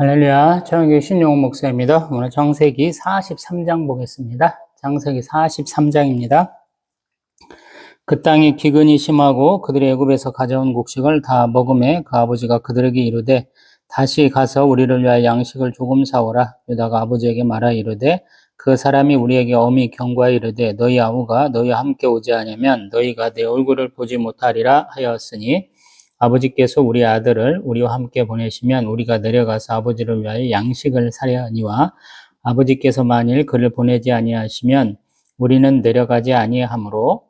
할렐루야, 청교회 신용훈 목사입니다. 오늘 창세기 43장 보겠습니다. 창세기 43장입니다. 그 땅에 기근이 심하고 그들이 애굽에서 가져온 곡식을 다 먹음에 그 아버지가 그들에게 이르되 다시 가서 우리를 위하여 양식을 조금 사오라. 유다가 아버지에게 말하 이르되 그 사람이 우리에게 엄히 경고하여 이르되 너희 아우가 너희와 함께 오지 않으면 너희가 내 얼굴을 보지 못하리라 하였으니 아버지께서 우리 아들을 우리와 함께 보내시면 우리가 내려가서 아버지를 위하여 양식을 사려 하니와 아버지께서 만일 그를 보내지 아니하시면 우리는 내려가지 아니하므로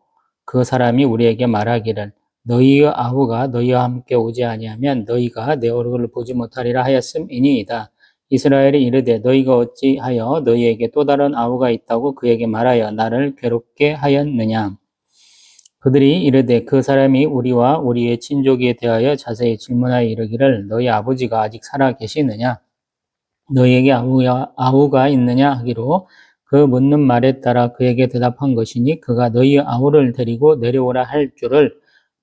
그 사람이 우리에게 말하기를 너희의 아우가 너희와 함께 오지 아니하면 너희가 내 얼굴을 보지 못하리라 하였음이니이다. 이스라엘이 이르되 너희가 어찌하여 너희에게 또 다른 아우가 있다고 그에게 말하여 나를 괴롭게 하였느냐. 그들이 이르되 그 사람이 우리와 우리의 친족에 대하여 자세히 질문하여 이르기를 너희 아버지가 아직 살아 계시느냐 너희에게 아우가 있느냐 하기로 그 묻는 말에 따라 그에게 대답한 것이니 그가 너희 아우를 데리고 내려오라 할 줄을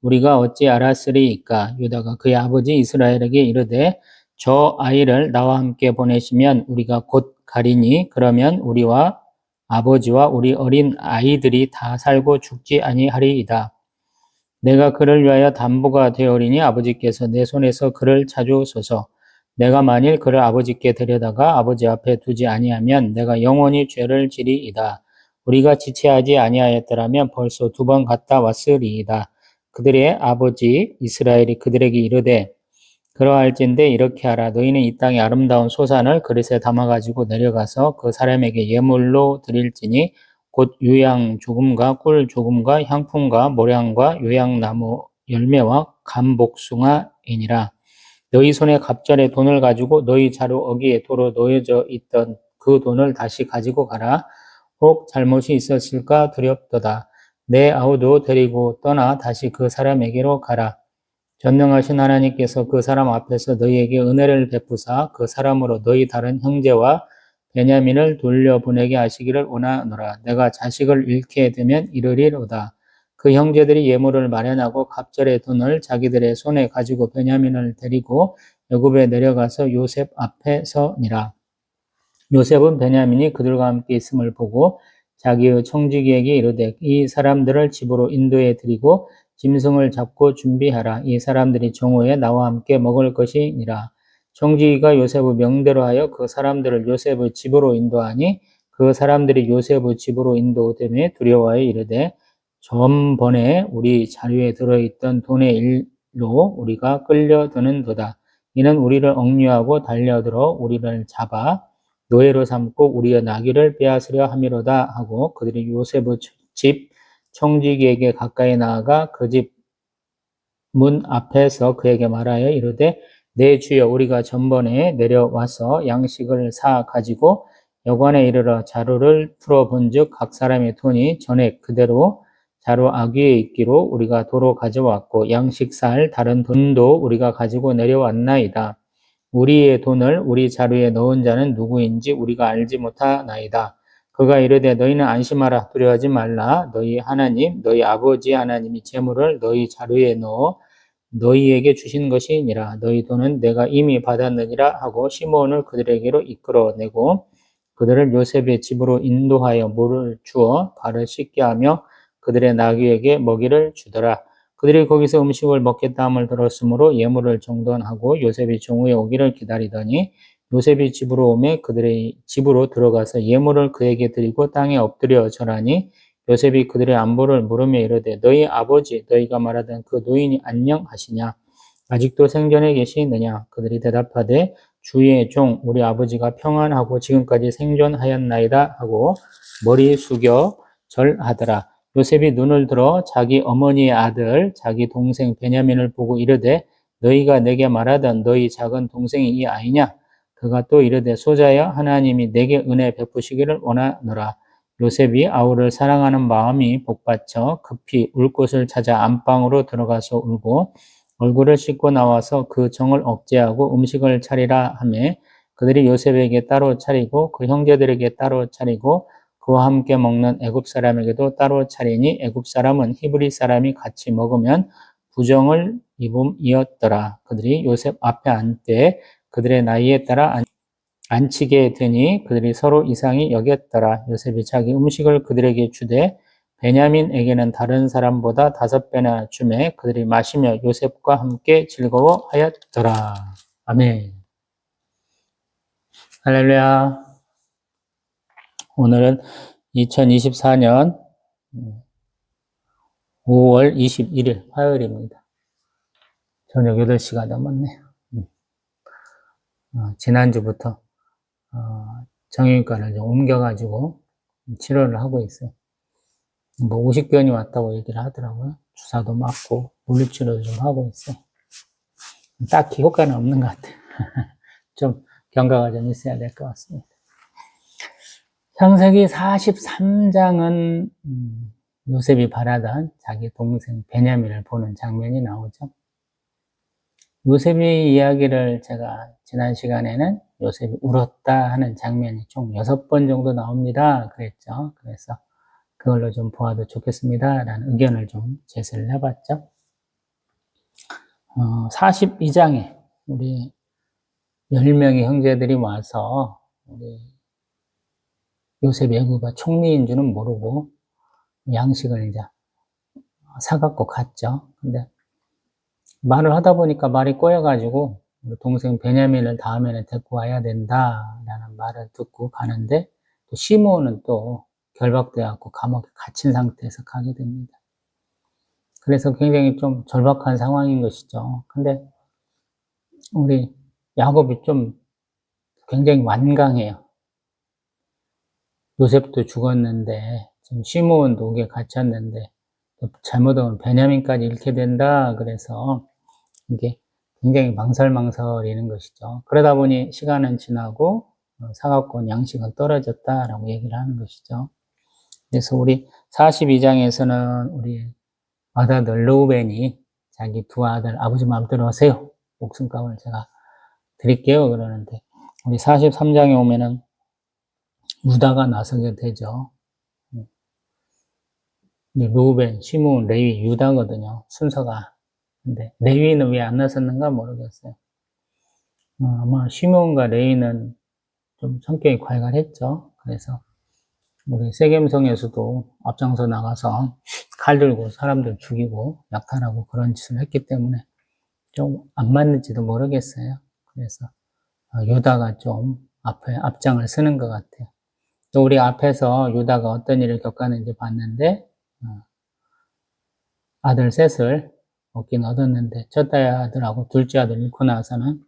우리가 어찌 알았으리이까. 유다가 그의 아버지 이스라엘에게 이르되 저 아이를 나와 함께 보내시면 우리가 곧 가리니 그러면 우리와 아버지와 우리 어린 아이들이 다 살고 죽지 아니하리이다. 내가 그를 위하여 담보가 되어리니 아버지께서 내 손에서 그를 찾으소서. 내가 만일 그를 아버지께 데려다가 아버지 앞에 두지 아니하면 내가 영원히 죄를 지리이다. 우리가 지체하지 아니하였더라면 벌써 2번 갔다 왔으리이다. 그들의 아버지 이스라엘이 그들에게 이르되 그러할진대 이렇게 하라. 너희는 이 땅의 아름다운 소산을 그릇에 담아가지고 내려가서 그 사람에게 예물로 드릴지니 곧 유향 조금과 꿀 조금과 향품과 모량과 요향나무 열매와 감복숭아이니라. 너희 손에 갑절에 돈을 가지고 너희 자루 어기에 도로 놓여져 있던 그 돈을 다시 가지고 가라. 혹 잘못이 있었을까 두렵도다. 내 아우도 데리고 떠나 다시 그 사람에게로 가라. 전능하신 하나님께서 그 사람 앞에서 너희에게 은혜를 베푸사 그 사람으로 너희 다른 형제와 베냐민을 돌려보내게 하시기를 원하노라. 내가 자식을 잃게 되면 이르리로다. 그 형제들이 예물을 마련하고 갑절의 돈을 자기들의 손에 가지고 베냐민을 데리고 애굽에 내려가서 요셉 앞에 서니라. 요셉은 베냐민이 그들과 함께 있음을 보고 자기의 청지기에게 이르되 이 사람들을 집으로 인도해 드리고 짐승을 잡고 준비하라. 이 사람들이 정오에 나와 함께 먹을 것이니라. 청지기가 요셉의 명대로 하여 그 사람들을 요셉의 집으로 인도하니 그 사람들이 요셉의 집으로 인도되매 두려워하여 이르되 전번에 우리 자루에 들어있던 돈의 일로 우리가 끌려드는도다. 이는 우리를 억류하고 달려들어 우리를 잡아 노예로 삼고 우리의 나귀를 빼앗으려 함이로다 하고 그들이 요셉의 집 청지기에게 가까이 나아가 그 집 문 앞에서 그에게 말하여 이르되 내 주여 우리가 전번에 내려와서 양식을 사 가지고 여관에 이르러 자루를 풀어본즉 각 사람의 돈이 전에 그대로 자루 아귀에 있기로 우리가 도로 가져왔고 양식 살 다른 돈도 우리가 가지고 내려왔나이다. 우리의 돈을 우리 자루에 넣은 자는 누구인지 우리가 알지 못하나이다. 그가 이르되 너희는 안심하라 두려워하지 말라. 너희 하나님 너희 아버지 하나님이 재물을 너희 자루에 넣어 너희에게 주신 것이니라. 너희 돈은 내가 이미 받았느니라 하고 시므온을 그들에게로 이끌어내고 그들을 요셉의 집으로 인도하여 물을 주어 발을 씻게 하며 그들의 나귀에게 먹이를 주더라. 그들이 거기서 음식을 먹겠다 함을 들었으므로 예물을 정돈하고 요셉이 정오에 오기를 기다리더니 요셉이 집으로 오매 그들의 집으로 들어가서 예물을 그에게 드리고 땅에 엎드려 절하니 요셉이 그들의 안부를 물으며 이르되 너희 아버지 너희가 말하던 그 노인이 안녕하시냐 아직도 생전에 계시느냐 그들이 대답하되 주의 종 우리 아버지가 평안하고 지금까지 생존하였나이다 하고 머리 숙여 절하더라. 요셉이 눈을 들어 자기 어머니의 아들 자기 동생 베냐민을 보고 이르되 너희가 내게 말하던 너희 작은 동생이 이 아이냐 그가 또 이르되 소자여 하나님이 내게 은혜 베푸시기를 원하노라. 요셉이 아우를 사랑하는 마음이 복받쳐 급히 울 곳을 찾아 안방으로 들어가서 울고 얼굴을 씻고 나와서 그 정을 억제하고 음식을 차리라 하매 그들이 요셉에게 따로 차리고 그 형제들에게 따로 차리고 그와 함께 먹는 애굽 사람에게도 따로 차리니 애굽 사람은 히브리 사람이 같이 먹으면 부정을 입음이었더라. 그들이 요셉 앞에 앉되 그들의 나이에 따라 안치게 되니 그들이 서로 이상히 여겼더라. 요셉이 자기 음식을 그들에게 주되 베냐민에게는 다른 사람보다 5배나 주매 그들이 마시며 요셉과 함께 즐거워하였더라. 아멘. 할렐루야. 오늘은 2024년 5월 21일 화요일입니다. 저녁 8시가 넘었네요. 지난주부터 정형외과를 좀 옮겨가지고 치료를 하고 있어요. 뭐 우식변이 왔다고 얘기를 하더라고요. 주사도 맞고 물리치료도 좀 하고 있어요. 딱히 효과는 없는 것 같아요. 좀 경과가 좀 있어야 될 것 같습니다. 창세기 43장은 요셉이 바라던 자기 동생 베냐민을 보는 장면이 나오죠. 요셉의 이야기를 제가 지난 시간에는 요셉이 울었다 하는 장면이 총 6번 정도 나옵니다. 그랬죠. 그래서 그걸로 좀 보아도 좋겠습니다. 라는 의견을 좀 제시를 해봤죠. 42장에 우리 10명의 형제들이 와서 우리 요셉 애구가 총리인 줄은 모르고 양식을 이제 사갖고 갔죠. 근데 말을 하다 보니까 말이 꼬여가지고 우리 동생 베냐민을 다음에는 데리고 와야 된다라는 말을 듣고 가는데 또 시므온은 또 결박되어갖고 감옥에 갇힌 상태에서 가게 됩니다. 그래서 굉장히 좀 절박한 상황인 것이죠. 근데 우리 야곱이 좀 굉장히 완강해요. 요셉도 죽었는데 지금 시므온도 옥에 갇혔는데 잘못하면 베냐민까지 잃게 된다. 그래서 이게 굉장히 망설망설이는 것이죠. 그러다 보니 시간은 지나고 사갖고 양식은 떨어졌다라고 얘기를 하는 것이죠. 그래서 우리 42장에서는 우리 맏아들 르우벤이 자기 두 아들 아버지 마음대로 하세요. 목숨값을 제가 드릴게요. 그러는데 우리 43장에 오면은 유다가 나서게 되죠. 르우벤, 시므온, 레위, 유다거든요. 순서가. 근데 레위는 왜 안 나섰는가 모르겠어요. 아마 시므온과 레위는 좀 성격이 괄괄했죠. 그래서 우리 세겜성에서도 앞장서 나가서 칼 들고 사람들 죽이고 약탈하고 그런 짓을 했기 때문에 좀 안 맞는지도 모르겠어요. 그래서 유다가 좀 앞장을 서는 것 같아요. 또 우리 앞에서 유다가 어떤 일을 겪었는지 봤는데 아들 셋을 얻긴 얻었는데 첫째 아들하고 둘째 아들 잃고 나서는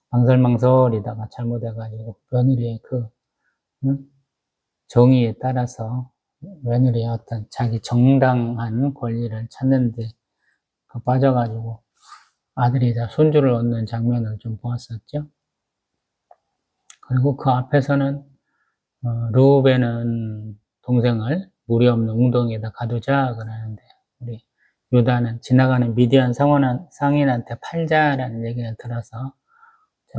망설망설이다가 잘못해가지고 며느리의 그 정의에 따라서 며느리의 어떤 자기 정당한 권리를 찾는데 빠져가지고 아들이자 손주를 얻는 장면을 좀 보았었죠. 그리고 그 앞에서는 르우벤은 동생을 무리 없는 웅덩이에다 가두자 그러는데 우리 유다는 지나가는 미디안 상인한테 팔자라는 얘기를 들어서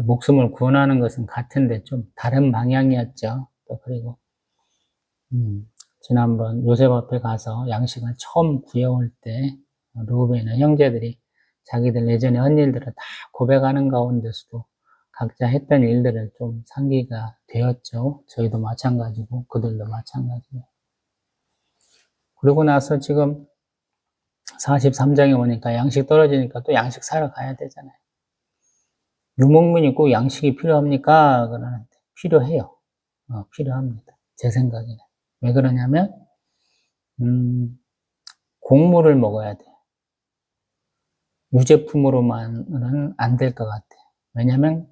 목숨을 구원하는 것은 같은데 좀 다른 방향이었죠. 또 그리고 지난번 요셉 앞에 가서 양식을 처음 구해올 때 르우벤의 형제들이 자기들 예전에 한 일들을 다 고백하는 가운데서도 각자 했던 일들을 좀 상기가 되었죠. 저희도 마찬가지고 그들도 마찬가지고. 그러고 나서 지금 43장에 오니까 양식 떨어지니까 또 양식 사러 가야 되잖아요. 유목민이 꼭 양식이 필요합니까? 그러는데 필요해요. 필요합니다. 제 생각에는. 왜 그러냐면 곡물을 먹어야 돼요. 유제품으로만은 안 될 것 같아요. 왜냐하면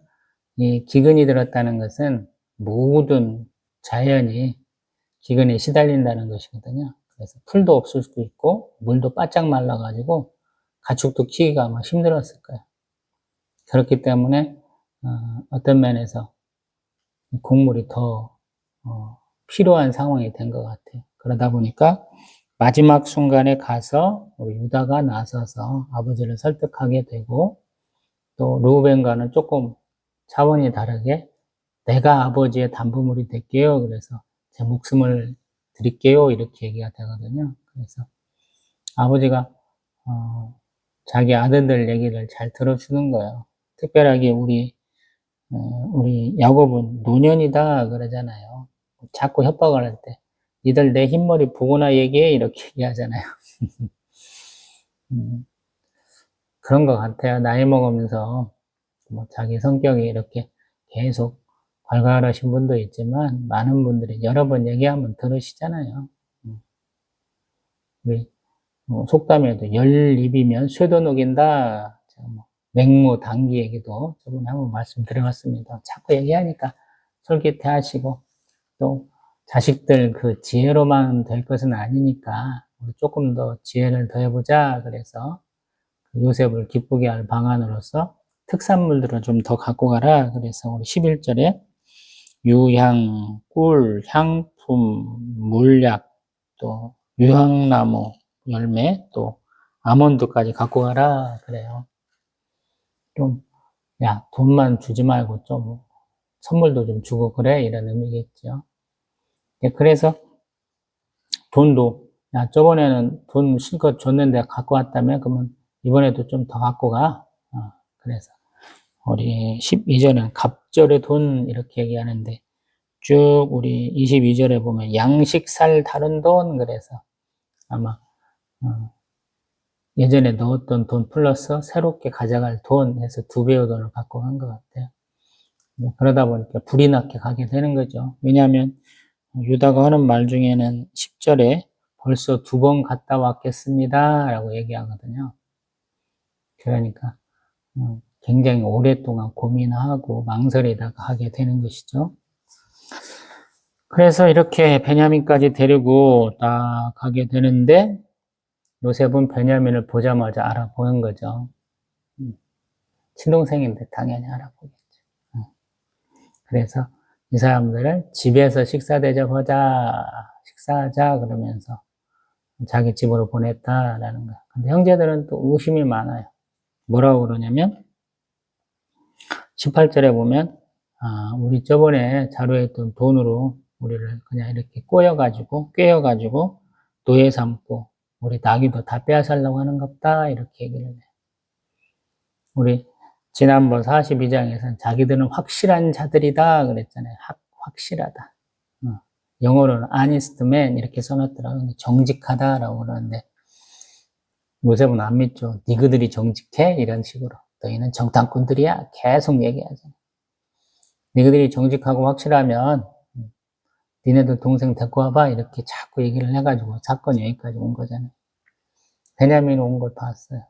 이 기근이 들었다는 것은 모든 자연이 기근에 시달린다는 것이거든요. 그래서 풀도 없을 수도 있고 물도 바짝 말라가지고 가축도 키우기가 아마 힘들었을 거예요. 그렇기 때문에 어떤 면에서 곡물이 더 필요한 상황이 된 것 같아요. 그러다 보니까 마지막 순간에 가서 우리 유다가 나서서 아버지를 설득하게 되고 또 르우벤과는 조금 차원이 다르게 내가 아버지의 담보물이 될게요. 그래서 제 목숨을 드릴게요. 이렇게 얘기가 되거든요. 그래서 아버지가 자기 아들들 얘기를 잘 들어주는 거예요. 특별하게 우리 우리 야곱은 노년이다 그러잖아요. 자꾸 협박을 할 때, 니들 내 흰머리 보고나 얘기해 이렇게 얘기하잖아요. 그런 것 같아요. 나이 먹으면서 뭐 자기 성격이 이렇게 계속 괄괄하신 분도 있지만 많은 분들이 여러 번 얘기하면 들으시잖아요. 우리 속담에도 열입이면 쇠도 녹인다. 맹모 당기 얘기도 저번에 한번 말씀드려봤습니다. 자꾸 얘기하니까 솔깃해하시고 또 자식들 그 지혜로만 될 것은 아니니까 우리 조금 더 지혜를 더해보자. 그래서 요셉을 기쁘게 할 방안으로서 특산물들을 좀 더 갖고 가라. 그래서 우리 11절에 유향, 꿀, 향품, 물약, 또 유향나무 열매, 또 아몬드까지 갖고 가라. 그래요. 좀, 야, 돈만 주지 말고 좀 선물도 좀 주고 그래. 이런 의미겠죠. 그래서 돈도, 야, 저번에는 돈 실컷 줬는데 갖고 왔다며? 그러면 이번에도 좀 더 갖고 가. 그래서 우리 12절은 갑절의 돈 이렇게 얘기하는데 쭉 우리 22절에 보면 양식살 다른 돈 그래서 아마 예전에 넣었던 돈 플러스 새롭게 가져갈 돈 해서 2배의 돈을 갖고 간 것 같아요. 그러다 보니까 불이 나게 가게 되는 거죠. 왜냐하면 유다가 하는 말 중에는 10절에 벌써 2번 갔다 왔겠습니다 라고 얘기하거든요. 그러니까 굉장히 오랫동안 고민하고 망설이다가 하게 되는 것이죠. 그래서 이렇게 베냐민까지 데리고 딱 가게 되는데 요셉은 베냐민을 보자마자 알아보는 거죠. 친동생인데 당연히 알아보겠죠. 그래서 이 사람들을 집에서 식사 대접하자, 식사하자 그러면서 자기 집으로 보냈다라는 거예요. 근데 형제들은 또 의심이 많아요. 뭐라고 그러냐면 18절에 보면 우리 저번에 자료에 있던 돈으로 우리를 그냥 이렇게 꿰어가지고 노예 삼고 우리 나귀도 다 빼앗으려고 하는 것다 이렇게 얘기를 해요. 우리 지난번 42장에서는 자기들은 확실한 자들이다 그랬잖아요. 확실하다. 영어로는 honest man 이렇게 써놨더라고요. 정직하다라고 그러는데 요셉은 안 믿죠. 니그들이 정직해? 이런 식으로. 너희는 정탐꾼들이야. 계속 얘기하잖아요. 니그들이 정직하고 확실하면 니네들 동생 데리고 와봐 이렇게 자꾸 얘기를 해가지고 사건이 여기까지 온 거잖아요. 베냐민 온 걸 봤어요.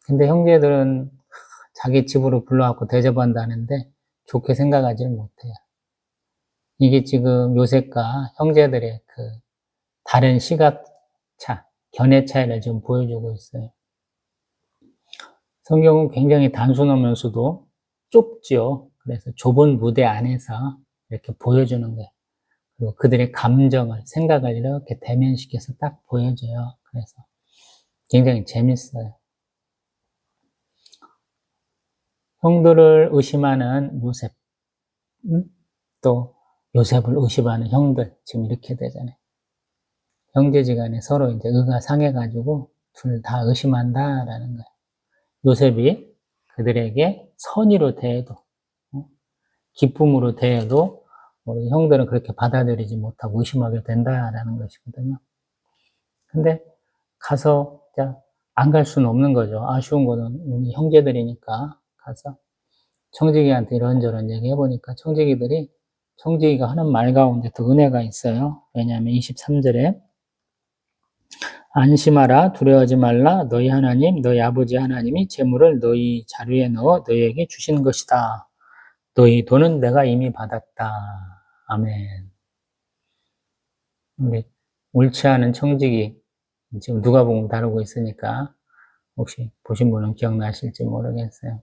근데 형제들은 자기 집으로 불러갖고 대접한다는데 좋게 생각하지는 못해요. 이게 지금 요셉과 형제들의 그 다른 시각차, 견해 차이를 좀 보여주고 있어요. 성경은 굉장히 단순하면서도 좁죠. 그래서 좁은 무대 안에서 이렇게 보여주는 거예요. 그리고 그들의 감정을, 생각을 이렇게 대면시켜서 딱 보여줘요. 그래서 굉장히 재밌어요. 형들을 의심하는 요셉, 또 요셉을 의심하는 형들, 지금 이렇게 되잖아요. 형제지간에 서로 이제 의가 상해가지고 둘 다 의심한다라는 거예요. 요셉이 그들에게 선의로 대해도, 기쁨으로 대해도 우리 형들은 그렇게 받아들이지 못하고 의심하게 된다라는 것이거든요. 근데 가서 안 갈 수는 없는 거죠. 아쉬운 거는 우리 형제들이니까 가서 청지기한테 이런저런 얘기해보니까 청지기가 하는 말 가운데 더 은혜가 있어요. 왜냐하면 23절에 안심하라 두려워하지 말라 너희 하나님 너희 아버지 하나님이 재물을 너희 자루에 넣어 너희에게 주신 것이다. 너희 돈은 내가 이미 받았다. 아멘. 우리 옳지 않은 청지기 지금 누가복음 다루고 있으니까 혹시 보신 분은 기억나실지 모르겠어요.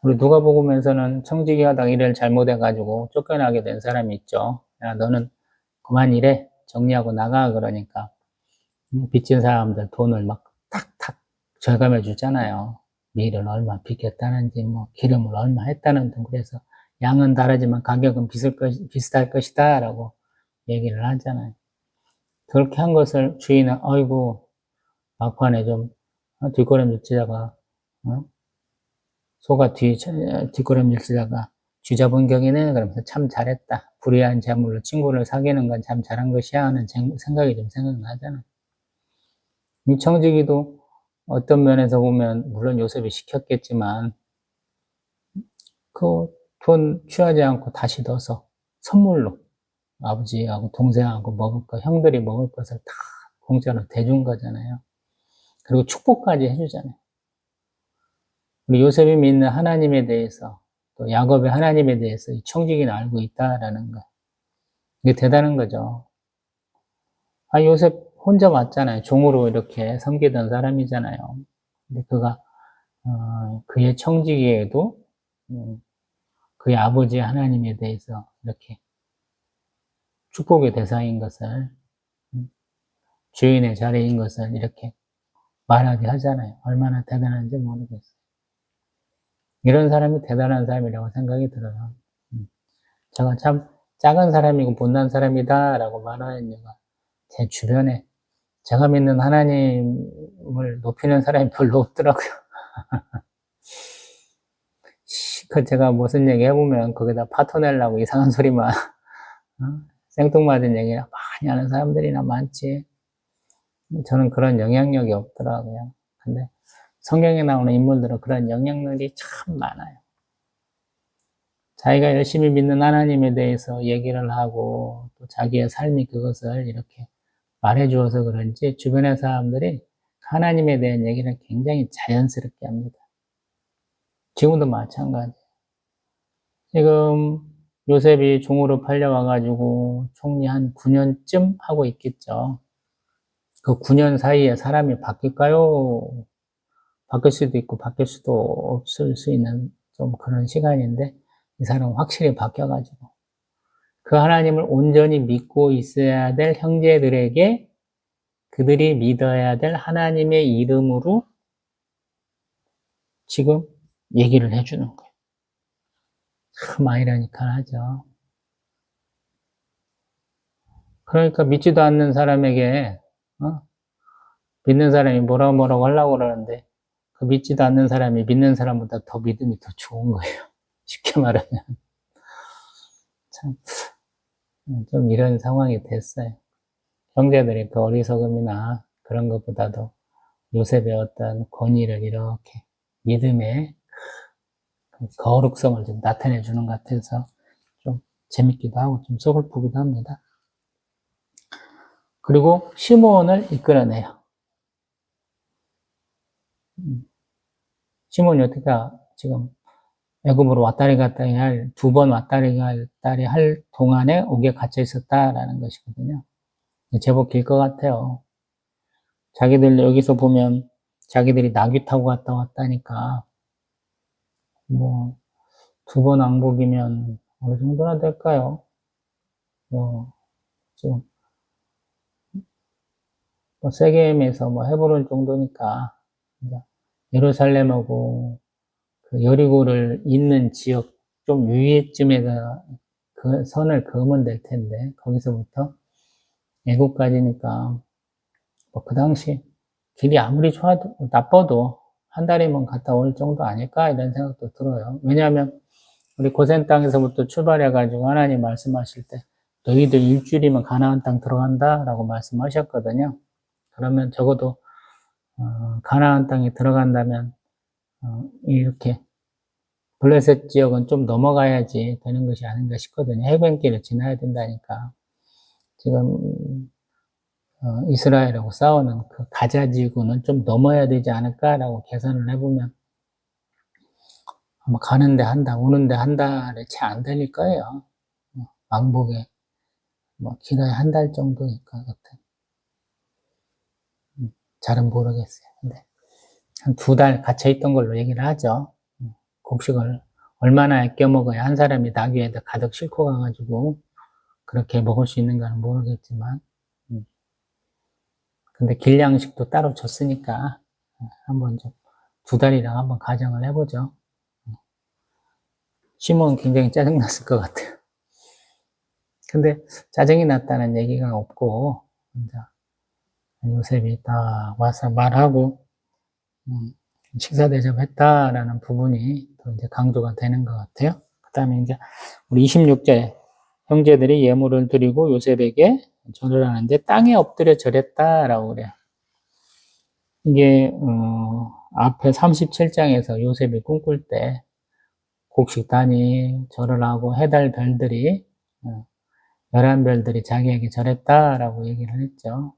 우리 누가복음에서는 청지기 하다가 일을 잘못해가지고 쫓겨나게 된 사람이 있죠. 야, 너는 그만 일해. 정리하고 나가. 그러니까 빚진 사람들 돈을 막 탁탁 절감해 주잖아요. 밀을 얼마 빚겠다는지, 뭐 기름을 얼마 했다는 등 그래서 양은 다르지만 가격은 비슷할 것이다 라고 얘기를 하잖아요. 그렇게 한 것을 주인은 아이고 막판에 좀 뒷걸음질 치다가 소가 뒷걸음질 쓰다가 쥐 잡은 격이네 그러면서 참 잘했다. 불의한 재물로 친구를 사귀는 건 참 잘한 것이야 하는 생각이 좀 생각나잖아. 이 청지기도 어떤 면에서 보면 물론 요셉이 시켰겠지만 그 돈 취하지 않고 다시 넣어서 선물로 아버지하고 동생하고 먹을 거, 형들이 먹을 것을 다 공짜로 대준 거잖아요. 그리고 축복까지 해주잖아요. 우리 요셉이 믿는 하나님에 대해서 또 야곱의 하나님에 대해서 이 청지기는 알고 있다라는 거. 이게 대단한 거죠. 요셉 혼자 왔잖아요. 종으로 이렇게 섬기던 사람이잖아요. 근데 그가 그의 청지기에도 그의 아버지 하나님에 대해서 이렇게 축복의 대상인 것을 주인의 자리인 것을 이렇게 말하게 하잖아요. 얼마나 대단한지 모르겠어요. 이런 사람이 대단한 사람이라고 생각이 들어요. 제가 참 작은 사람이고 못난 사람이다라고 말하는 이유가 제 주변에 제가 믿는 하나님을 높이는 사람이 별로 없더라고요. 그 제가 무슨 얘기 해보면 거기다 파토 내려고 이상한 소리만 생뚱맞은 얘기를 많이 하는 사람들이나 많지. 저는 그런 영향력이 없더라고요. 근데 성경에 나오는 인물들은 그런 영향력이 참 많아요. 자기가 열심히 믿는 하나님에 대해서 얘기를 하고 또 자기의 삶이 그것을 이렇게 말해주어서 그런지 주변의 사람들이 하나님에 대한 얘기를 굉장히 자연스럽게 합니다. 지금도 마찬가지. 지금 요셉이 종으로 팔려와가지고 총리 한 9년쯤 하고 있겠죠. 그 9년 사이에 사람이 바뀔까요? 바뀔 수도 있고 바뀔 수도 없을 수 있는 좀 그런 시간인데 이 사람은 확실히 바뀌어가지고 그 하나님을 온전히 믿고 있어야 될 형제들에게 그들이 믿어야 될 하나님의 이름으로 지금 얘기를 해주는 거예요. 참 아이러니컬하죠. 그러니까 믿지도 않는 사람에게 믿는 사람이 뭐라고 하려고 그러는데 그 믿지도 않는 사람이 믿는 사람보다 더 믿음이 더 좋은 거예요. 쉽게 말하면 참 좀 이런 상황이 됐어요. 형제들이 그 어리석음이나 그런 것보다도 요셉의 어떤 권위를 이렇게 믿음의 거룩성을 좀 나타내 주는 것 같아서 좀 재밌기도 하고 좀 서글프기도 합니다. 그리고 시몬을 이끌어내요. 시몬이 어떻게 지금 애굽으로 왔다리 갔다리 할, 2번 왔다리 갔다리 할 동안에 옥에 갇혀 있었다라는 것이거든요. 제법 길 것 같아요. 자기들 여기서 보면 자기들이 나귀 타고 갔다 왔다니까 뭐 2번 왕복이면 어느 정도나 될까요? 지금 세겜에서 헤브론 정도니까 예루살렘하고 그 여리고를 잇는 지역 좀 위에쯤에가 그 선을 그으면 될 텐데 거기서부터 애국까지니까 그 당시 길이 아무리 좋아도 나빠도 한 달이면 갔다 올 정도 아닐까 이런 생각도 들어요. 왜냐하면 우리 고센 땅에서부터 출발해가지고 하나님 말씀하실 때 너희들 일주일이면 가나안 땅 들어간다라고 말씀하셨거든요. 그러면 적어도 가나안 땅에 들어간다면 이렇게 블레셋 지역은 좀 넘어가야지 되는 것이 아닌가 싶거든요. 해변길을 지나야 된다니까. 지금 이스라엘하고 싸우는 그 가자 지구는 좀 넘어야 되지 않을까라고 계산을 해보면 아마 가는데 한 달, 오는데 한 달에 채 안 걸릴 거예요. 왕복에 길어야 한 달 정도일 것 같아요. 잘은 모르겠어요. 근데 한 2달 갇혀있던 걸로 얘기를 하죠. 곡식을 얼마나 아껴 먹어야 한 사람이 나귀에다 가득 싣고 가가지고 그렇게 먹을 수 있는가는 모르겠지만 근데 길량식도 따로 줬으니까 한번 좀 2달이랑 한번 가정을 해보죠. 시몬은 굉장히 짜증났을 것 같아요. 근데 짜증이 났다는 얘기가 없고 요셉이 딱 와서 말하고 식사 대접했다라는 부분이 또 이제 강조가 되는 것 같아요. 그 다음에 이제 우리 26절 형제들이 예물을 드리고 요셉에게 절을 하는데 땅에 엎드려 절했다라고 그래요. 이게 앞에 37장에서 요셉이 꿈꿀 때 곡식 단위 절을 하고 해달 별들이 11별들이 자기에게 절했다라고 얘기를 했죠.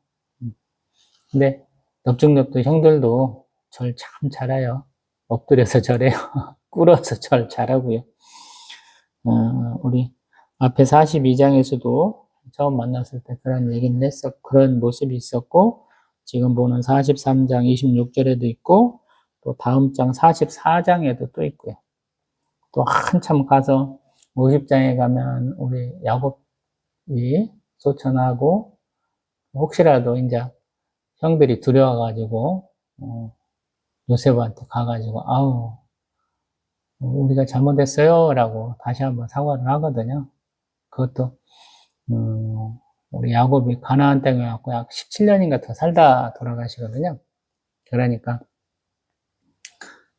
근데 넙죽넙죽 형들도 절 참 잘해요. 엎드려서 절해요. 꿇어서 절 잘하고요. 우리 앞에 42장에서도 처음 만났을 때 그런 얘기를 했었고, 그런 모습이 있었고, 지금 보는 43장 26절에도 있고, 또 다음 장 44장에도 또 있고요. 또 한참 가서 50장에 가면 우리 야곱이 소천하고, 혹시라도 이제 형들이 두려워가지고, 요셉한테 가가지고, 아우, 우리가 잘못했어요. 라고 다시 한번 사과를 하거든요. 그것도, 우리 야곱이 가나안 땅에 갖고 약 17년인가 더 살다 돌아가시거든요. 그러니까,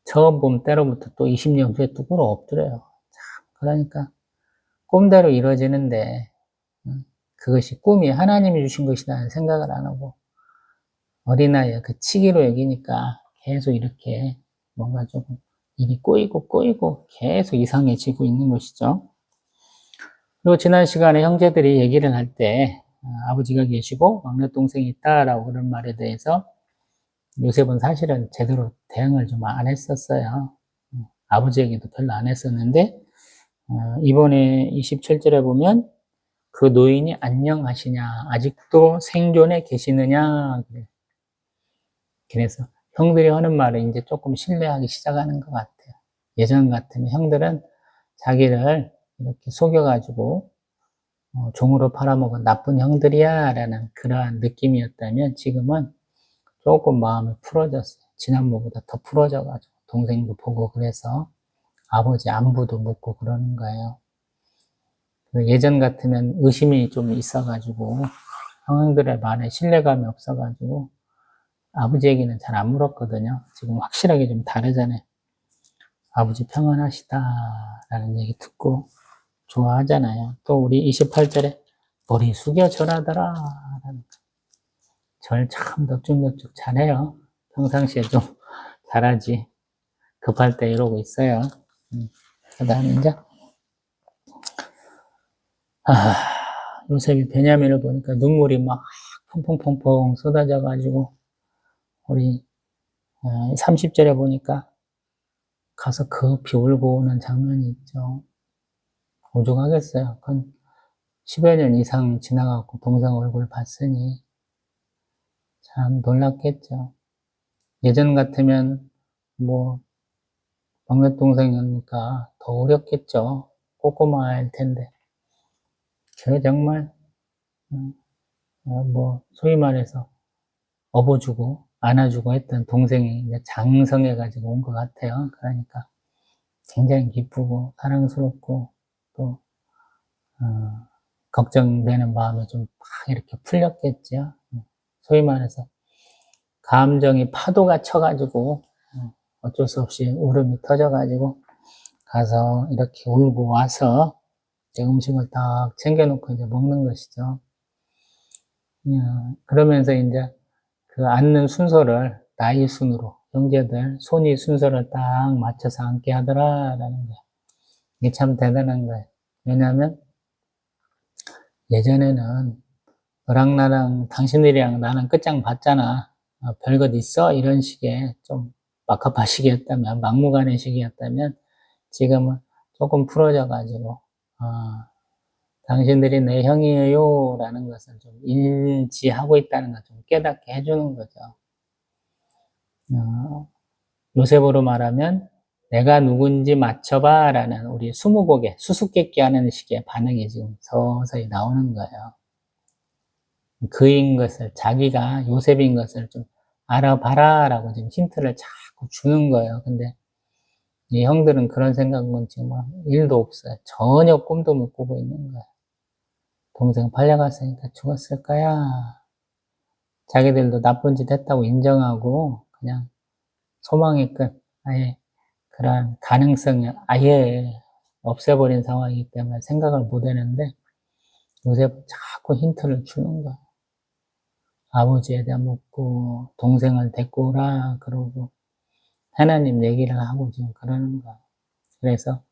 처음 본 때로부터 또 20년 후에 또 꿇어 엎드려요. 그러니까, 꿈대로 이루어지는데, 그것이 꿈이 하나님이 주신 것이라는 생각을 안 하고, 어린아이의 그 치기로 여기니까 계속 이렇게 뭔가 조금 일이 꼬이고 계속 이상해지고 있는 것이죠. 그리고 지난 시간에 형제들이 얘기를 할 때 아버지가 계시고 막내 동생이 있다라고 그런 말에 대해서 요셉은 사실은 제대로 대응을 좀 안 했었어요. 아버지에게도 별로 안 했었는데 이번에 27절에 보면 그 노인이 안녕하시냐, 아직도 생존해 계시느냐. 그래서 형들이 하는 말을 이제 조금 신뢰하기 시작하는 것 같아요. 예전 같으면 형들은 자기를 이렇게 속여가지고 종으로 팔아먹은 나쁜 형들이야 라는 그러한 느낌이었다면 지금은 조금 마음이 풀어졌어요. 지난번보다 더 풀어져가지고 동생도 보고 그래서 아버지 안부도 묻고 그러는 거예요. 예전 같으면 의심이 좀 있어가지고 형들의 말에 신뢰감이 없어가지고 아버지 얘기는 잘 안 물었거든요. 지금 확실하게 좀 다르잖아요. 아버지 평안하시다라는 얘기 듣고 좋아하잖아요. 또 우리 28절에 머리 숙여 절하더라. 절 참 넙죽넙죽 잘해요. 평상시에 좀 잘하지. 급할 때 이러고 있어요. 그 다음에 이제 요셉이 베냐민을 보니까 눈물이 막 펑펑펑펑 쏟아져가지고 우리 30절에 보니까 가서 급히 울고 오는 장면이 있죠. 오죽하겠어요. 그건 10여 년 이상 지나가고 동생 얼굴 봤으니 참 놀랐겠죠. 예전 같으면 뭐 막내 동생이니까 더 어렵겠죠. 꼬꼬마일 텐데. 저 정말 뭐 소위 말해서 업어주고 안아주고 했던 동생이 이제 장성해가지고 온 것 같아요. 그러니까 굉장히 기쁘고 사랑스럽고 또 걱정되는 마음이 좀 막 이렇게 풀렸겠죠. 소위 말해서 감정이 파도가 쳐가지고 어쩔 수 없이 울음이 터져가지고 가서 이렇게 울고 와서 음식을 딱 챙겨놓고 이제 먹는 것이죠. 그러면서 이제 그 앉는 순서를 나이 순으로 형제들 손이 순서를 딱 맞춰서 앉게 하더라라는 거예요. 이게 참 대단한 거예요. 왜냐하면 예전에는 너랑 나랑 당신들이랑 나는 끝장 봤잖아. 별것 있어? 이런 식의 좀 막합하시기였다면 막무가내식이었다면 지금은 조금 풀어져가지고 당신들이 내 형이에요 라는 것을 좀 인지하고 있다는 걸 좀 깨닫게 해주는 거죠. 요셉으로 말하면 내가 누군지 맞춰봐 라는 우리 스무고개 수수께끼 하는 식의 반응이 지금 서서히 나오는 거예요. 그인 것을 자기가 요셉인 것을 좀 알아봐라 라고 지금 힌트를 자꾸 주는 거예요. 근데 이 형들은 그런 생각은 지금 1도 없어요. 전혀 꿈도 못 꾸고 있는 거예요. 동생 팔려갔으니까 죽었을 거야. 자기들도 나쁜 짓 했다고 인정하고 그냥 소망의 끝, 아예 그런 가능성이 아예 없애버린 상황이기 때문에 생각을 못 했는데 요새 자꾸 힌트를 주는 거야. 아버지에 대한 묻고 동생을 데리고 오라 그러고 하나님 얘기를 하고 지금 그러는 거야. 그래서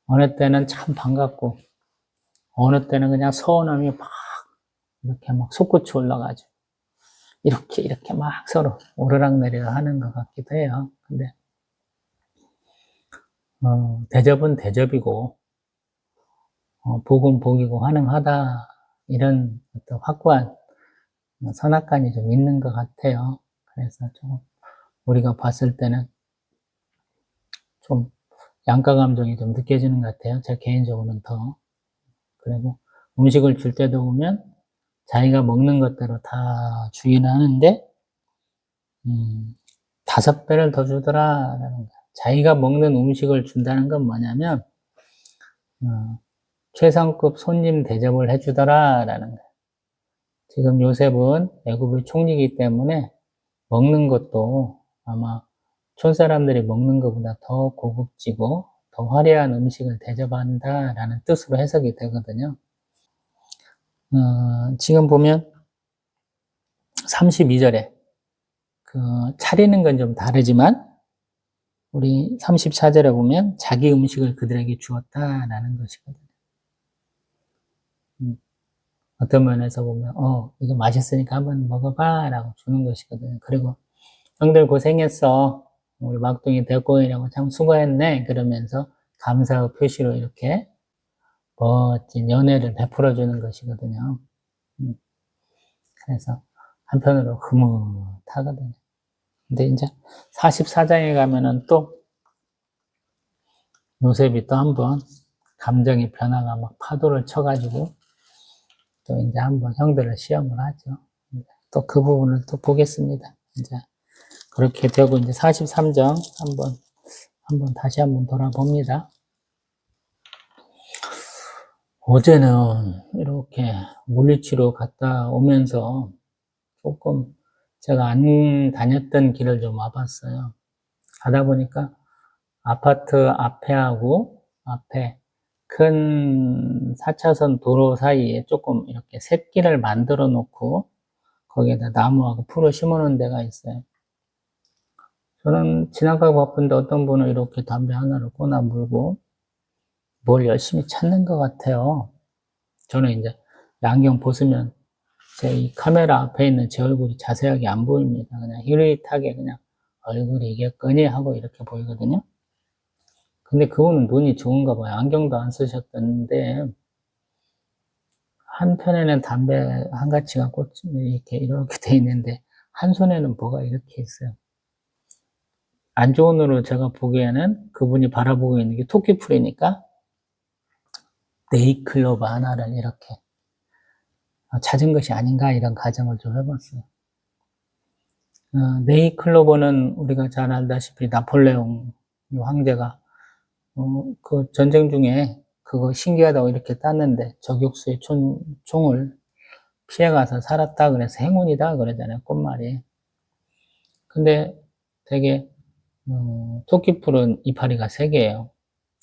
어느 때는 참 반갑고 어느 때는 그냥 서운함이 막 이렇게 막 솟구쳐 올라가죠. 이렇게 막 서로 오르락내리락 하는 것 같기도 해요. 근데 대접은 대접이고 복은 복이고 환영하다 이런 어떤 확고한 선악관이 좀 있는 것 같아요. 그래서 좀 우리가 봤을 때는 좀 양가 감정이 좀 느껴지는 것 같아요. 제 개인적으로는 더. 그리고 음식을 줄 때도 보면 자기가 먹는 것대로 다 주기는 하는데 5배를 더 주더라라는 거야. 자기가 먹는 음식을 준다는 건 뭐냐면 최상급 손님 대접을 해주더라라는 거야. 지금 요셉은 애굽의 총리이기 때문에 먹는 것도 아마 촌 사람들이 먹는 것보다 더 고급지고 더 화려한 음식을 대접한다라는 뜻으로 해석이 되거든요. 지금 보면 32절에 차리는 건 좀 다르지만 우리 34절에 보면 자기 음식을 그들에게 주었다라는 것이거든요. 어떤 면에서 보면 이거 맛있으니까 한번 먹어봐 라고 주는 것이거든요. 그리고 형들 고생했어. 우리 막둥이 데리고 참 수고했네. 그러면서 감사의 표시로 이렇게 멋진 연애를 베풀어 주는 것이거든요. 그래서 한편으로 흐뭇하거든요. 근데 이제 44장에 가면은 또 요셉이 또 한번 감정의 변화가 막 파도를 쳐가지고 또 이제 한번 형들을 시험을 하죠. 또 그 부분을 또 보겠습니다. 이제 그렇게 되고 이제 43장 한번 다시 한번 돌아봅니다. 어제는 이렇게 물리치료 갔다 오면서 조금 제가 안 다녔던 길을 좀 와봤어요. 가다 보니까 아파트 앞에 큰 4차선 도로 사이에 조금 이렇게 샛길을 만들어 놓고 거기에다 나무하고 풀을 심어 놓은 데가 있어요. 저는 지나가고 바쁜데 어떤 분은 이렇게 담배 하나를 꼬나 물고 뭘 열심히 찾는 것 같아요. 저는 이제 안경 벗으면 제 이 카메라 앞에 있는 제 얼굴이 자세하게 안 보입니다. 그냥 흐릿하게 그냥 얼굴이 이겠거니 하고 이렇게 보이거든요. 근데 그분은 눈이 좋은가 봐요. 안경도 안 쓰셨던데 한편에는 담배 한 가치가 이렇게 돼 있는데 한 손에는 뭐가 이렇게 있어요. 안 좋은 눈으로 제가 보기에는 그분이 바라보고 있는 게 토끼풀이니까 네이클로버 하나를 이렇게 찾은 것이 아닌가 이런 가정을 좀 해봤어요. 네이클로버는 우리가 잘 알다시피 나폴레옹 황제가 그 전쟁 중에 그거 신기하다고 이렇게 땄는데 저격수의 총을 피해가서 살았다 그래서 행운이다 그러잖아요. 꽃말이. 근데 되게 토끼풀은 이파리가 3개예요.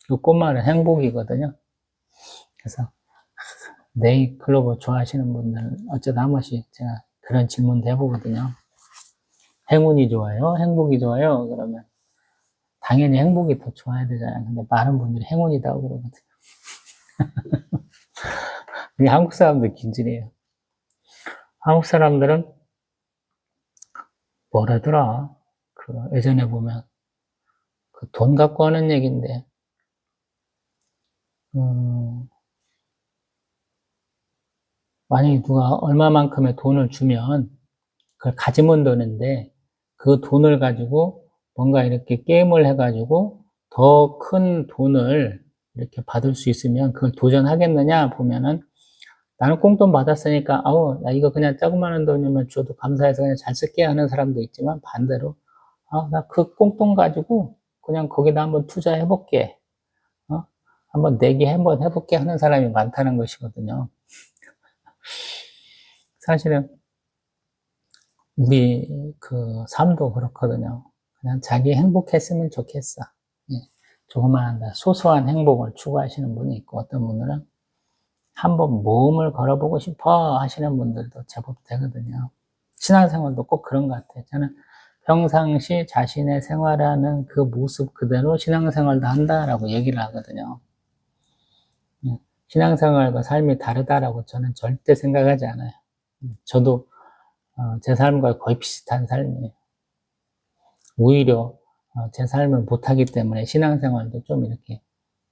그 꽃말은 행복이거든요. 그래서 네이클로버 좋아하시는 분들은 어쩌다 한 번씩 제가 그런 질문도 해보거든요. 행운이 좋아요? 행복이 좋아요? 그러면 당연히 행복이 더 좋아야 되잖아요. 근데 많은 분들이 행운이다고 그러거든요. 우리 한국 사람들 긴질이에요. 한국 사람들은 뭐라더라? 예전에 보면 돈 갖고 하는 얘기인데 만약에 누가 얼마만큼의 돈을 주면 그걸 가지면 되는데 그 돈을 가지고 뭔가 이렇게 게임을 해가지고 더 큰 돈을 이렇게 받을 수 있으면 그걸 도전하겠느냐 보면은 나는 꽁돈 받았으니까 나 이거 그냥 조그마한 돈이면 줘도 감사해서 그냥 잘 쓸게 하는 사람도 있지만 반대로 나 그 꽁돈 가지고 그냥 거기다 한번 투자해 볼게. 한번 내기 한번 해볼게 하는 사람이 많다는 것이거든요. 사실은 우리 삶도 그렇거든요. 그냥 자기 행복했으면 좋겠어. 예. 조그마한 소소한 행복을 추구하시는 분이 있고, 어떤 분들은 한번 모험을 걸어보고 싶어 하시는 분들도 제법 되거든요. 신앙생활도 꼭 그런 것 같아요. 저는 평상시 자신의 생활하는 그 모습 그대로 신앙생활도 한다라고 얘기를 하거든요. 신앙생활과 삶이 다르다라고 저는 절대 생각하지 않아요. 저도 제 삶과 거의 비슷한 삶이에요. 오히려 제 삶을 못하기 때문에 신앙생활도 좀 이렇게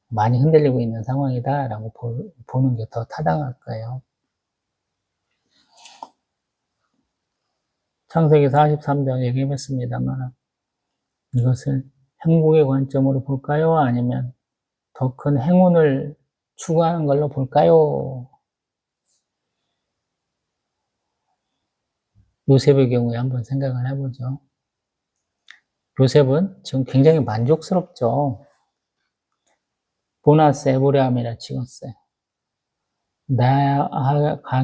많이 흔들리고 있는 상황이다라고 보는 게 더 타당할 거예요. 창세기 43장 얘기해봤습니다만 이것을 행복의 관점으로 볼까요? 아니면 더 큰 행운을 추구하는 걸로 볼까요? 요셉의 경우에 한번 생각을 해보죠. 요셉은 지금 굉장히 만족스럽죠. 보나스 에브라임이라 찍었어요. 나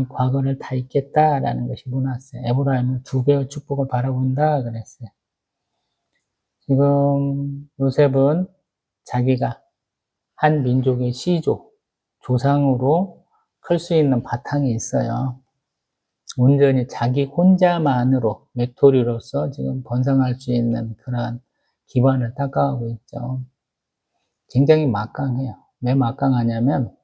과거를 다 잊겠다라는 것이 보나스. 에브라임은 2배의 축복을 바라본다 그랬어요. 지금 요셉은 자기가 한 민족의 시조, 조상으로 클 수 있는 바탕이 있어요. 온전히 자기 혼자만으로 외톨이로서 지금 번성할 수 있는 그러한 기반을 닦아가고 있죠. 굉장히 막강해요. 왜 막강하냐면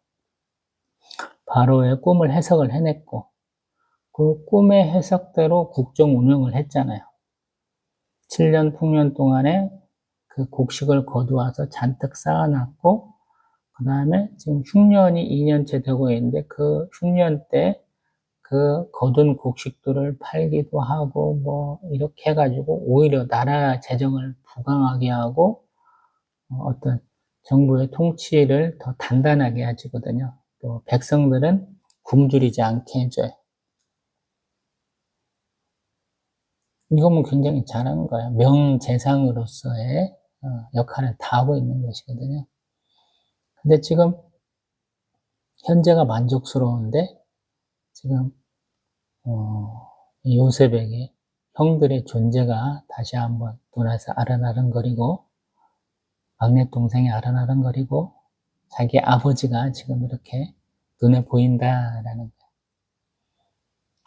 바로의 꿈을 해석을 해냈고 그 꿈의 해석대로 국정 운영을 했잖아요. 7년 풍년 동안에 그 곡식을 거두어서 잔뜩 쌓아놨고 그 다음에 지금 흉년이 2년째 되고 있는데 그 흉년 때 그 거둔 곡식들을 팔기도 하고 뭐 이렇게 해가지고 오히려 나라 재정을 부강하게 하고 어떤 정부의 통치를 더 단단하게 해주거든요. 또 백성들은 굶주리지 않게 해줘요. 이거는 굉장히 잘하는 거예요. 명재상으로서의 역할을 다 하고 있는 것이거든요. 근데 지금 현재가 만족스러운데 지금 요셉에게 형들의 존재가 다시 한번 눈에서 아른아른거리고 막내 동생이 아른아른거리고 자기 아버지가 지금 이렇게 눈에 보인다라는 거예요.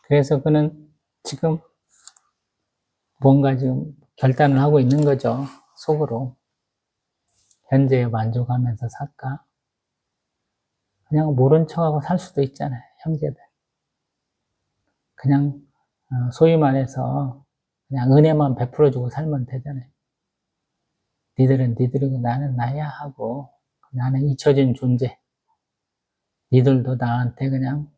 그래서 그는 지금 뭔가 지금 결단을 하고 있는 거죠. 속으로. 현재에 만족하면서 살까? 그냥 모른 척하고 살 수도 있잖아요. 형제들. 그냥 소위 말해서 그냥 은혜만 베풀어주고 살면 되잖아요. 니들은 니들이고 나는 나야 하고 나는 잊혀진 존재. 니들도 나한테 그냥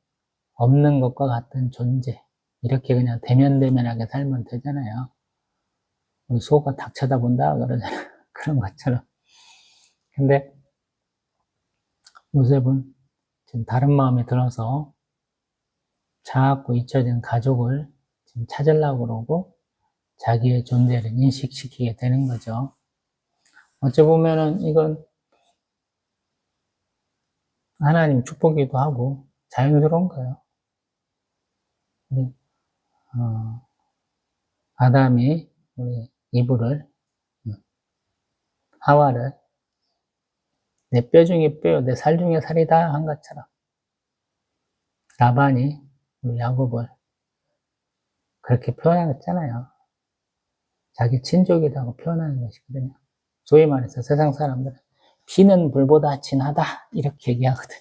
없는 것과 같은 존재. 이렇게 그냥 대면대면하게 살면 되잖아요. 우리 소가 닭 쳐다본다 그러잖아요. 그런 것처럼. 근데 요셉은 지금 다른 마음이 들어서 자꾸 잊혀진 가족을 지금 찾으려고 그러고 자기의 존재를 인식시키게 되는 거죠. 어찌 보면은 이건 하나님 축복이기도 하고 자연스러운 거예요. 우리 아담이 우리 이브를 하와를 내 뼈 중에 뼈요, 내 살 중에 살이다 한 것처럼 라반이 우리 야곱을 그렇게 표현했잖아요. 자기 친족이라고 표현하는 것이거든요. 소위 말해서 세상 사람들은 피는 불보다 진하다 이렇게 얘기하거든요.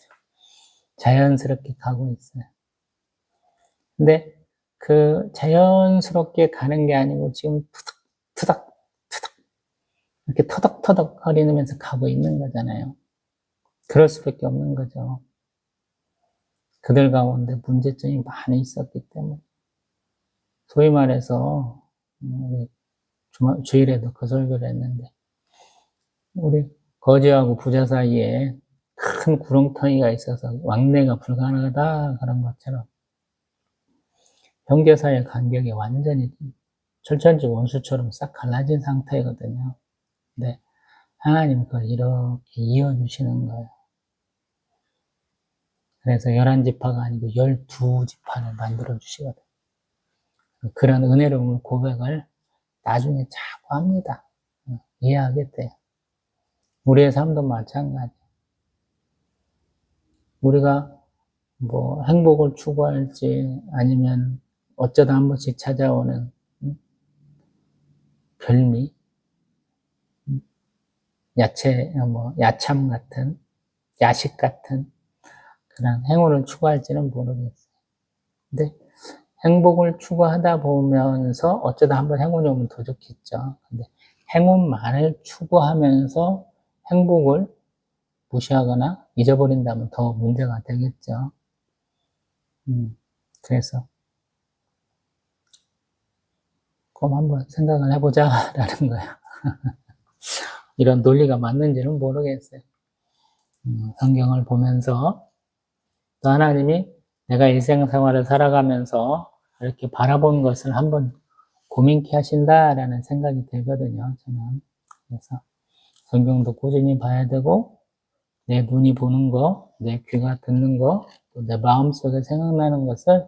자연스럽게 가고 있어요. 근데 그 자연스럽게 가는 게 아니고 지금 투닥 이렇게 터덕터덕 거리면서 가고 있는 거잖아요. 그럴 수밖에 없는 거죠. 그들 가운데 문제점이 많이 있었기 때문에 소위 말해서 우리 주일에도 그 설교를 했는데 우리 거지하고 부자 사이에 큰 구렁텅이가 있어서 왕래가 불가능하다 그런 것처럼 형제 사이의 간격이 완전히 철천지 원수처럼 싹 갈라진 상태거든요. 근데 하나님 그걸 이렇게 이어주시는 거예요. 그래서 11지파가 아니고 12지파를 만들어 주시거든요. 그런 은혜로운 고백을 나중에 자꾸 합니다. 이해하게 돼요. 우리의 삶도 마찬가지. 우리가 뭐 행복을 추구할지 아니면 어쩌다 한 번씩 찾아오는 별미, 야참 같은, 야식 같은 그런 행운을 추구할지는 모르겠어요. 근데 행복을 추구하다 보면서 어쩌다 한번 행운이 오면 더 좋겠죠. 근데 행운만을 추구하면서 행복을 무시하거나 잊어버린다면 더 문제가 되겠죠. 그래서 그럼 한번 생각을 해보자라는 거예요. 이런 논리가 맞는지는 모르겠어요. 성경을 보면서 또 하나님이 내가 일생생활을 살아가면서 이렇게 바라본 것을 한번 고민케 하신다라는 생각이 들거든요. 저는. 그래서 성경도 꾸준히 봐야 되고 내 눈이 보는 거, 내 귀가 듣는 거, 또 내 마음속에 생각나는 것을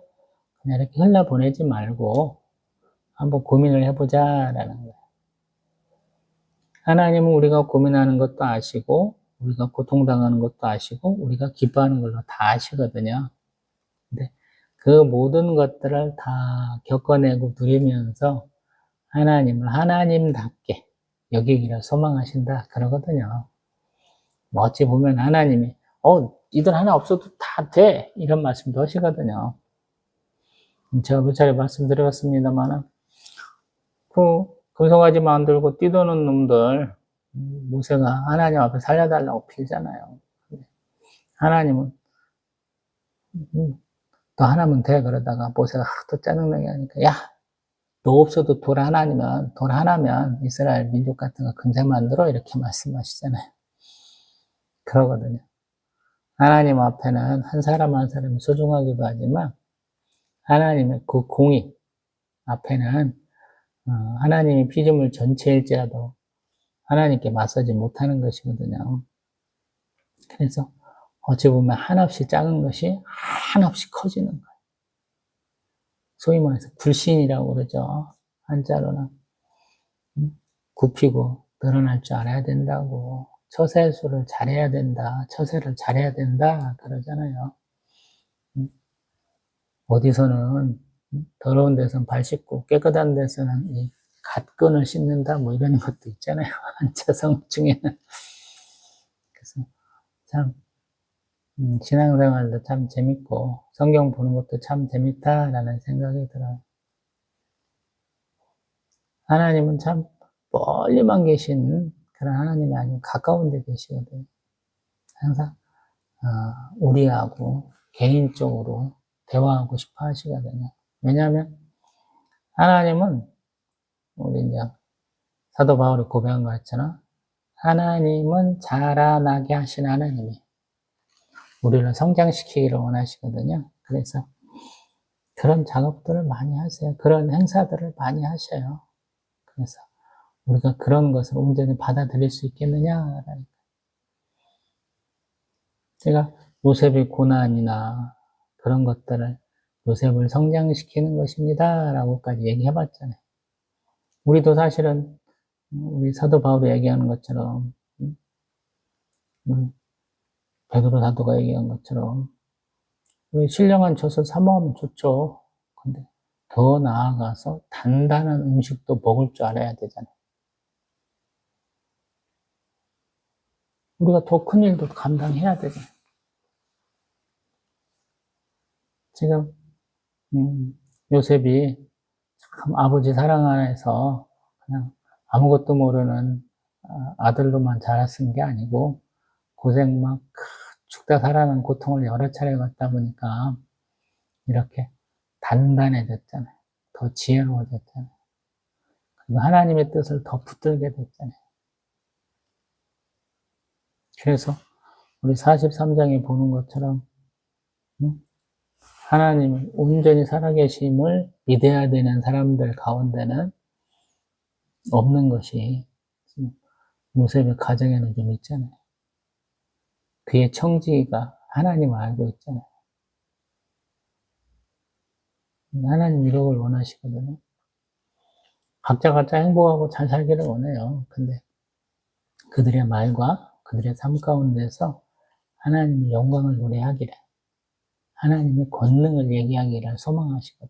그냥 이렇게 흘려보내지 말고 한번 고민을 해보자라는 거예요. 하나님은 우리가 고민하는 것도 아시고 우리가 고통당하는 것도 아시고 우리가 기뻐하는 걸로 다 아시거든요. 근데 그 모든 것들을 다 겪어내고 누리면서 하나님을 하나님답게 여기기를 소망하신다 그러거든요. 뭐 어찌 보면 하나님이 이들 하나 없어도 다 돼 이런 말씀도 하시거든요. 제가 몇 차례 말씀드렸습니다만 그 금송아지 만들고 뛰도는 놈들 모세가 하나님 앞에 살려달라고 빌잖아요. 하나님은 너 하나면 돼 그러다가 모세가 또 짜증나게 하니까 야 너 없어도 돌 하나면 이스라엘 민족 같은 거 금세 만들어 이렇게 말씀하시잖아요. 그러거든요. 하나님 앞에는 한 사람 한 사람이 소중하기도 하지만 하나님의 그 공의 앞에는 하나님이 피조물 전체일지라도 하나님께 맞서지 못하는 것이거든요. 그래서 어찌 보면 한없이 작은 것이 한없이 커지는 거예요. 소위 말해서 불신이라고 그러죠. 한자로는 굽히고 늘어날 줄 알아야 된다고 처세술을 잘해야 된다. 처세를 잘해야 된다. 그러잖아요. 어디서는 더러운 데서는 발 씻고 깨끗한 데서는 이 갓끈을 씻는다. 뭐 이런 것도 있잖아요. 한자성 중에는. 그래서 참 신앙생활도 참 재밌고 성경 보는 것도 참 재밌다라는 생각이 들어요. 하나님은 참 멀리만 계신 그런 하나님이 아니고 가까운 데 계시거든요. 항상 우리하고 개인적으로 대화하고 싶어 하시거든요. 왜냐하면 하나님은 우리 이제 사도 바울이 고백한 거 있잖아. 하나님은 자라나게 하신 하나님이 우리를 성장시키기를 원하시거든요. 그래서 그런 작업들을 많이 하세요. 그런 행사들을 많이 하셔요. 그래서 우리가 그런 것을 온전히 받아들일 수 있겠느냐라는. 제가 요셉의 고난이나 그런 것들을 요셉을 성장시키는 것입니다. 라고까지 얘기해봤잖아요. 우리도 사실은 우리 사도 바울이 얘기하는 것처럼 베드로 사도가 얘기한 것처럼 신령한 젖을 사 먹으면 좋죠. 근데 더 나아가서 단단한 음식도 먹을 줄 알아야 되잖아요. 우리가 더 큰 일도 감당해야 되잖아요. 지금 요셉이 참 아버지 사랑 안에서 그냥 아무것도 모르는 아들로만 자랐은 게 아니고 고생 막 죽다 살아난 고통을 여러 차례 겪다 보니까 이렇게 단단해졌잖아요. 더 지혜로워졌잖아요. 그리고 하나님의 뜻을 더 붙들게 됐잖아요. 그래서 우리 43장에 보는 것처럼 하나님이 온전히 살아계심을 믿어야 되는 사람들 가운데는 없는 것이 요셉의 가정에는 좀 있잖아요. 그의 청지기가 하나님을 알고 있잖아요. 하나님 이런 걸 원하시거든요. 각자 행복하고 잘 살기를 원해요. 근데 그들의 말과 그들의 삶 가운데서 하나님의 영광을 노래하기를, 하나님의 권능을 얘기하기를 소망하시거든요.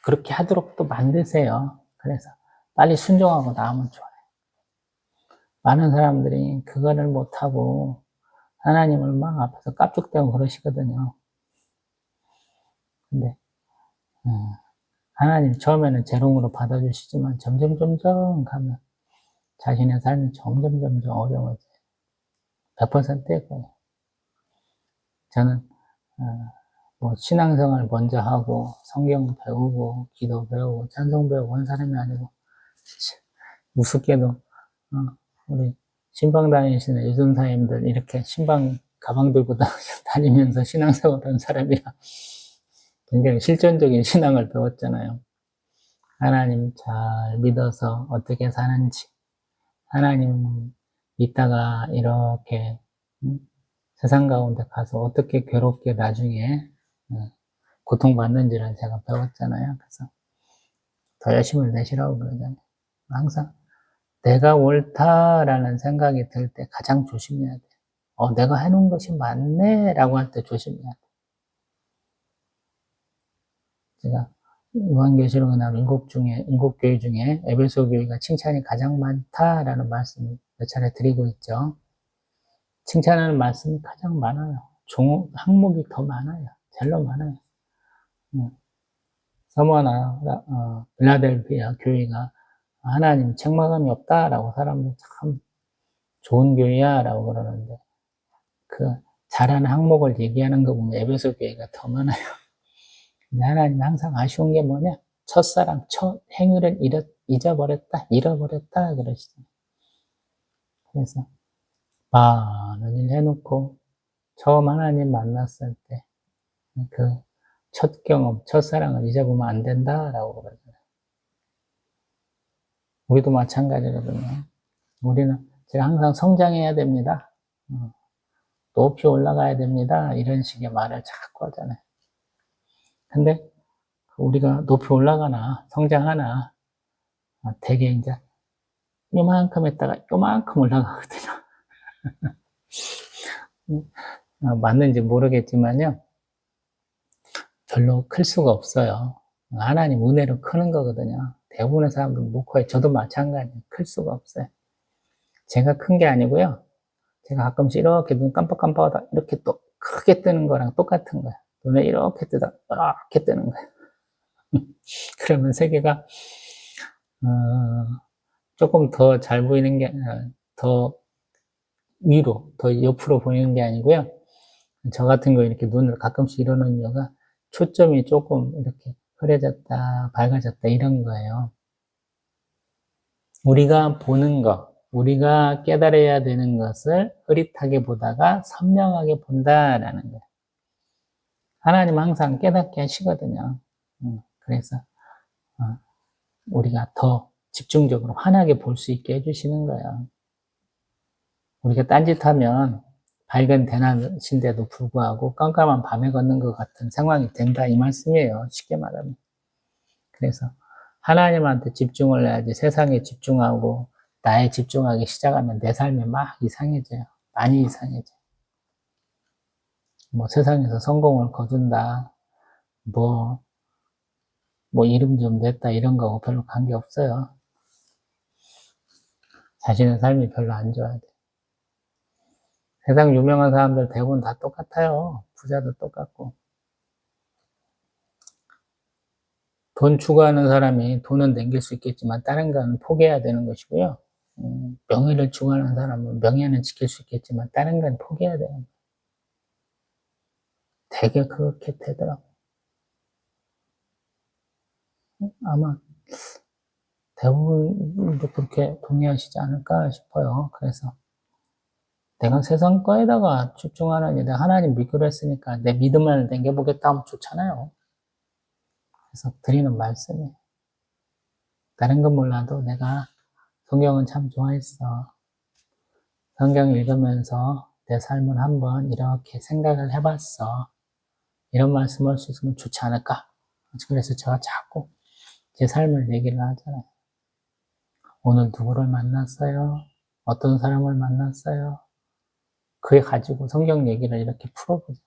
그렇게 하도록 또 만드세요. 그래서 빨리 순종하고 나오면 좋아요. 많은 사람들이 그거를 못하고 하나님을 막 앞에서 깝죽대고 그러시거든요. 근데 하나님 처음에는 재롱으로 받아주시지만 점점 가면 자신의 삶이 점점 어려워져요. 100%일 거예요. 저는 신앙생활 먼저 하고 성경 배우고 기도 배우고 찬송 배우고 한 사람이 아니고, 우습게도 우리 신방 다니시는 유전사님들 이렇게 신방 가방 들고 다니면서 신앙생활 한 사람이라 굉장히 실전적인 신앙을 배웠잖아요. 하나님 잘 믿어서 어떻게 사는지, 하나님 믿다가 이렇게 세상 가운데 가서 어떻게 괴롭게 나중에 고통받는지를 제가 배웠잖아요. 그래서 더 열심을 내시라고 그러잖아요. 항상 내가 옳다라는 생각이 들 때 가장 조심해야 돼. 내가 해놓은 것이 맞네 라고 할 때 조심해야 돼. 제가 요한계시록에 나온 7교회 중에 에베소 교회가 칭찬이 가장 많다라는 말씀을 몇 차례 드리고 있죠. 칭찬하는 말씀이 가장 많아요. 항목이 더 많아요. 젤로 많아요. 서머나 빌라델피아 교회가 하나님 책망함이 없다라고 사람들 참 좋은 교회야 라고 그러는데, 그 잘하는 항목을 얘기하는 거 보면 에베소 교회가 더 많아요. 근데 하나님 항상 아쉬운 게 뭐냐? 첫사랑, 첫 행위를 잃어버렸다 그러시잖아요. 그래서 많은 일 해놓고 처음 하나님 만났을 때 그 첫 경험, 첫사랑을 잊어보면 안 된다라고 그러잖아요. 우리도 마찬가지거든요. 우리는 제가 항상 성장해야 됩니다. 높이 올라가야 됩니다. 이런 식의 말을 자꾸 하잖아요. 근데 우리가 높이 올라가나 성장하나 되게 이제 요만큼 했다가 요만큼 올라가거든요. 맞는지 모르겠지만요, 별로 클 수가 없어요. 하나님 은혜로 크는 거거든요. 대부분의 사람들은 못 커요. 저도 마찬가지예요. 클 수가 없어요. 제가 큰 게 아니고요, 제가 가끔씩 이렇게 눈 깜빡깜빡하다 이렇게 또 크게 뜨는 거랑 똑같은 거예요. 눈에 이렇게 뜨다 이렇게 뜨는 거예요. 그러면 세계가 조금 더 잘 보이는 게, 더 위로, 더 옆으로 보이는 게 아니고요, 저 같은 거 이렇게 눈을 가끔씩 이러는 이유가 초점이 조금 이렇게 흐려졌다, 밝아졌다 이런 거예요. 우리가 보는 것, 우리가 깨달아야 되는 것을 흐릿하게 보다가 선명하게 본다라는 거예요. 하나님은 항상 깨닫게 하시거든요. 그래서 우리가 더 집중적으로 환하게 볼 수 있게 해주시는 거예요. 우리가 딴짓하면 밝은 대낮인데도 불구하고 깜깜한 밤에 걷는 것 같은 상황이 된다 이 말씀이에요. 쉽게 말하면. 그래서 하나님한테 집중을 해야지 세상에 집중하고 나에 집중하기 시작하면 내 삶이 막 이상해져요. 많이 이상해져요. 세상에서 성공을 거둔다, 이름 좀 냈다 이런 거하고 별로 관계없어요. 자신의 삶이 별로 안 좋아야 돼. 세상 유명한 사람들 대부분 다 똑같아요. 부자도 똑같고. 돈 추구하는 사람이 돈은 남길 수 있겠지만 다른 건 포기해야 되는 것이고요. 명예를 추구하는 사람은 명예는 지킬 수 있겠지만 다른 건 포기해야 돼요. 되게 그렇게 되더라고요. 아마 대부분도 그렇게 동의하시지 않을까 싶어요. 그래서 내가 세상 거에다가 집중하는 일에 하나님 믿기로 했으니까 내 믿음을 남겨보겠다 하면 좋잖아요. 그래서 드리는 말씀이에요. 다른 건 몰라도 내가 성경은 참 좋아했어. 성경 읽으면서 내 삶을 한번 이렇게 생각을 해봤어. 이런 말씀할 수 있으면 좋지 않을까. 그래서 제가 자꾸 제 삶을 얘기를 하잖아요. 오늘 누구를 만났어요? 어떤 사람을 만났어요? 그래 가지고 성경 얘기를 이렇게 풀어보죠.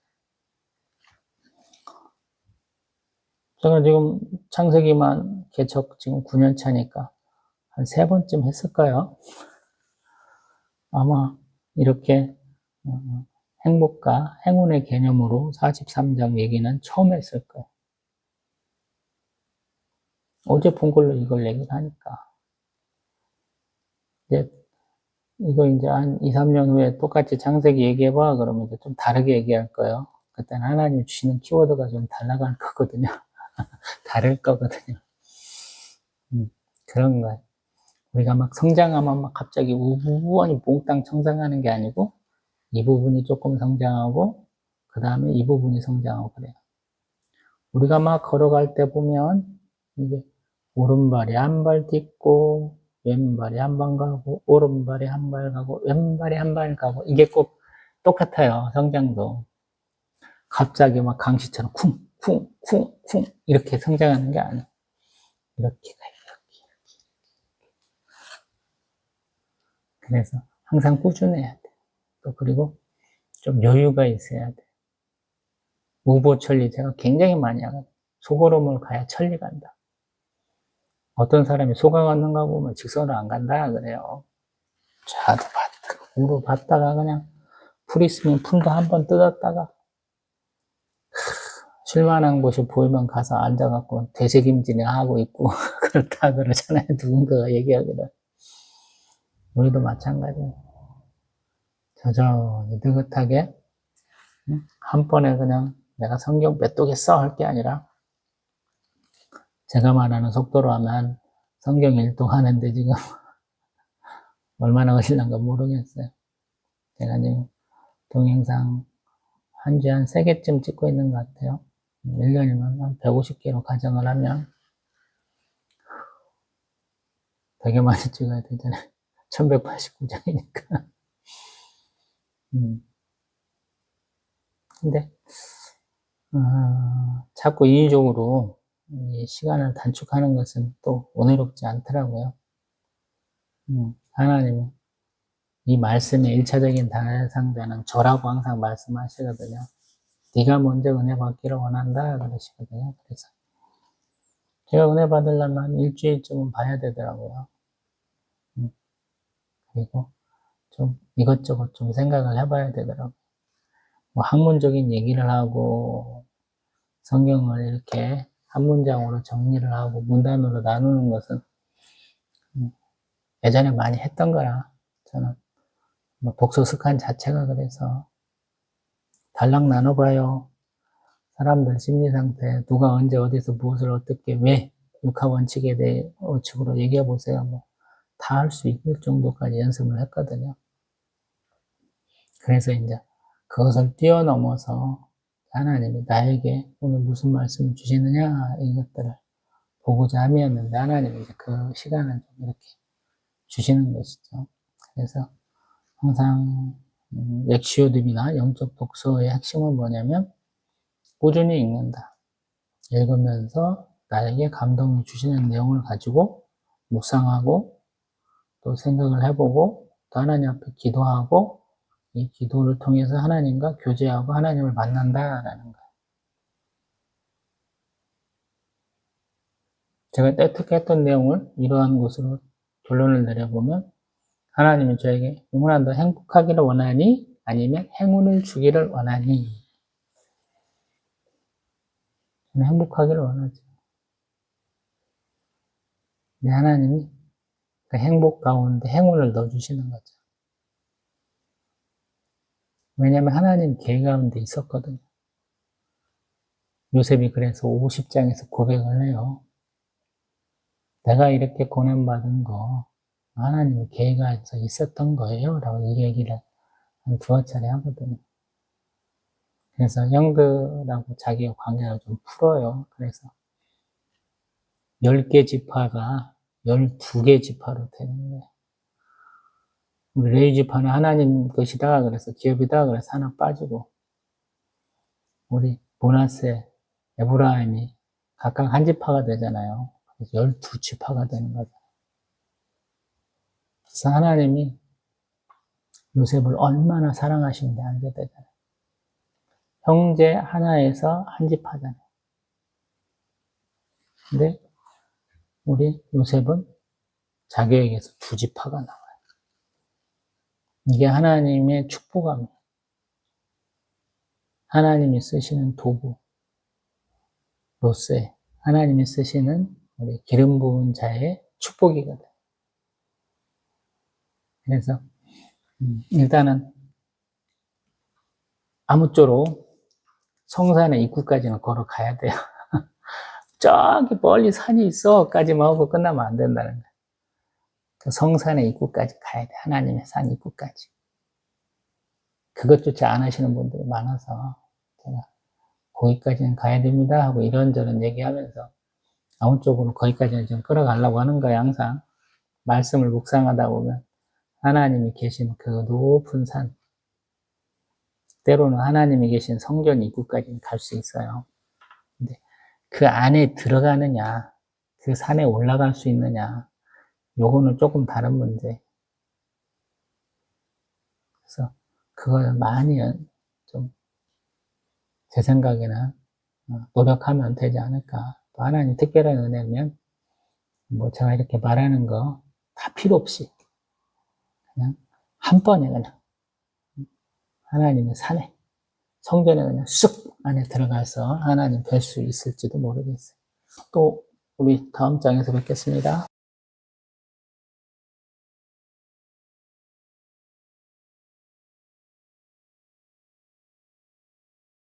제가 지금 창세기만 개척 지금 9년 차니까 한 3번쯤 했을까요? 아마 이렇게 행복과 행운의 개념으로 43장 얘기는 처음 했을 거예요. 어제 본 걸로 이걸 얘기를 하니까. 이거 이제 한 2, 3년 후에 똑같이 창세기 얘기해봐. 그러면 이제 좀 다르게 얘기할 거예요. 그때는 하나님 주시는 키워드가 좀 달라갈 거거든요. 다를 거거든요. 그런 거예요. 우리가 막 성장하면 막 갑자기 우원히 몽땅 성장하는 게 아니고, 이 부분이 조금 성장하고, 그 다음에 이 부분이 성장하고 그래요. 우리가 막 걸어갈 때 보면, 이게 오른발이 한 발 딛고, 왼발이 한 발 가고, 오른발이 한 발 가고, 왼발이 한 발 가고, 이게 꼭 똑같아요, 성장도. 갑자기 막 강시처럼 쿵, 쿵, 쿵, 쿵, 이렇게 성장하는 게 아니에요. 이렇게 가요, 이렇게. 그래서 항상 꾸준해야 돼. 또 그리고 좀 여유가 있어야 돼. 우보천리 제가 굉장히 많이 하거든요. 소걸음을 가야 천리 간다. 어떤 사람이 소가 갔는가 보면 직선으로 안 간다 그래요. 좌도 봤다가 우로 봤다가 그냥 풀 있으면 풀도 한번 뜯었다가 쉴만한 곳이 보이면 가서 앉아갖고 되새김질을 하고 있고 그렇다 그러잖아요. 누군가가 얘기하기를. 우리도 마찬가지예요. 저절히 느긋하게 한 번에 그냥 내가 성경 메뚜겠어 할 게 아니라 제가 말하는 속도로 하면 성경 일독 하는데 지금 얼마나 걸릴란가 모르겠어요. 제가 지금 동영상 한 주에 한 3개쯤 찍고 있는 것 같아요. 1년이면 한 150개로 가정을 하면 되게 많이 찍어야 되잖아요. 1189장이니까. 근데 자꾸 인위적으로 이 시간을 단축하는 것은 또 은혜롭지 않더라고요. 하나님은 이 말씀의 1차적인 대상자는 저라고 항상 말씀하시거든요. 네가 먼저 은혜 받기를 원한다 그러시거든요. 그래서 제가 은혜 받으려면 일주일쯤은 봐야 되더라고요. 그리고 좀 이것저것 좀 생각을 해봐야 되더라고요. 뭐 학문적인 얘기를 하고 성경을 이렇게 한 문장으로 정리를 하고 문단으로 나누는 것은 예전에 많이 했던 거라 저는 뭐 독서 습관 자체가 그래서 달랑 나눠봐요. 사람들 심리 상태, 누가 언제 어디서 무엇을 어떻게 왜 육하 원칙에 대해 원칙으로 얘기해 보세요. 뭐 다 할 수 있을 정도까지 연습을 했거든요. 그래서 이제 그것을 뛰어넘어서 하나님이 나에게 오늘 무슨 말씀을 주시느냐 이것들을 보고자 함이었는데 하나님이 이제 그 시간을 좀 이렇게 주시는 것이죠. 그래서 항상 렉시오듭이나 영적 독서의 핵심은 뭐냐면 꾸준히 읽는다. 읽으면서 나에게 감동을 주시는 내용을 가지고 묵상하고 또 생각을 해보고 또 하나님 앞에 기도하고 이 기도를 통해서 하나님과 교제하고 하나님을 만난다라는 거예요. 제가 어떻게 했던 내용을 이러한 것으로 결론을 내려보면 하나님이 저에게 영혼아 너 행복하기를 원하니? 아니면 행운을 주기를 원하니? 저는 행복하기를 원하죠. 근데 하나님이 그 행복 가운데 행운을 넣어주시는 거죠. 왜냐하면 하나님 계획 가운데 있었거든요. 요셉이 그래서 50장에서 고백을 해요. 내가 이렇게 고난받은 거 하나님의 계획에서 있었던 거예요. 라고 이 얘기를 한 2차례 하거든요. 그래서 형들하고 자기의 관계를 좀 풀어요. 그래서 10개 지파가 12개 지파로 되는 거예요. 우리 레위 지파는 하나님 것이다 그래서 기업이다 그래서 하나 빠지고 우리 모나세, 에브라임이 각각 한 지파가 되잖아요. 12지파가 되는 거죠. 그래서 하나님이 요셉을 얼마나 사랑하시는지 알게 되잖아요. 형제 하나에서 한 지파잖아요. 근데 우리 요셉은 자기에게서 2지파가 나와요. 이게 하나님의 축복함이에요. 하나님이 쓰시는 도구, 로세, 하나님이 쓰시는 우리 기름 부은 자의 축복이거든. 그래서 일단은 아무쪼록 성산의 입구까지는 걸어가야 돼요. 저기 멀리 산이 있어까지만 하고 끝나면 안 된다는 거예요. 그 성산의 입구까지 가야 돼. 하나님의 산 입구까지. 그것조차 안 하시는 분들이 많아서 제가 거기까지는 가야 됩니다 하고 이런저런 얘기하면서 아무쪽으로 거기까지는 좀 끌어가려고 하는 거예요. 항상 말씀을 묵상하다 보면 하나님이 계신 그 높은 산, 때로는 하나님이 계신 성전 입구까지는 갈 수 있어요. 근데 그 안에 들어가느냐, 그 산에 올라갈 수 있느냐, 요거는 조금 다른 문제. 그래서 그걸 많이 좀 제 생각에는 노력하면 되지 않을까. 또 하나님 특별한 은혜면 뭐 제가 이렇게 말하는 거 다 필요 없이 그냥 한 번에 그냥 하나님의 산에 성전에 그냥 쑥 안에 들어가서 하나님 뵐 수 있을지도 모르겠어요. 또 우리 다음 장에서 뵙겠습니다.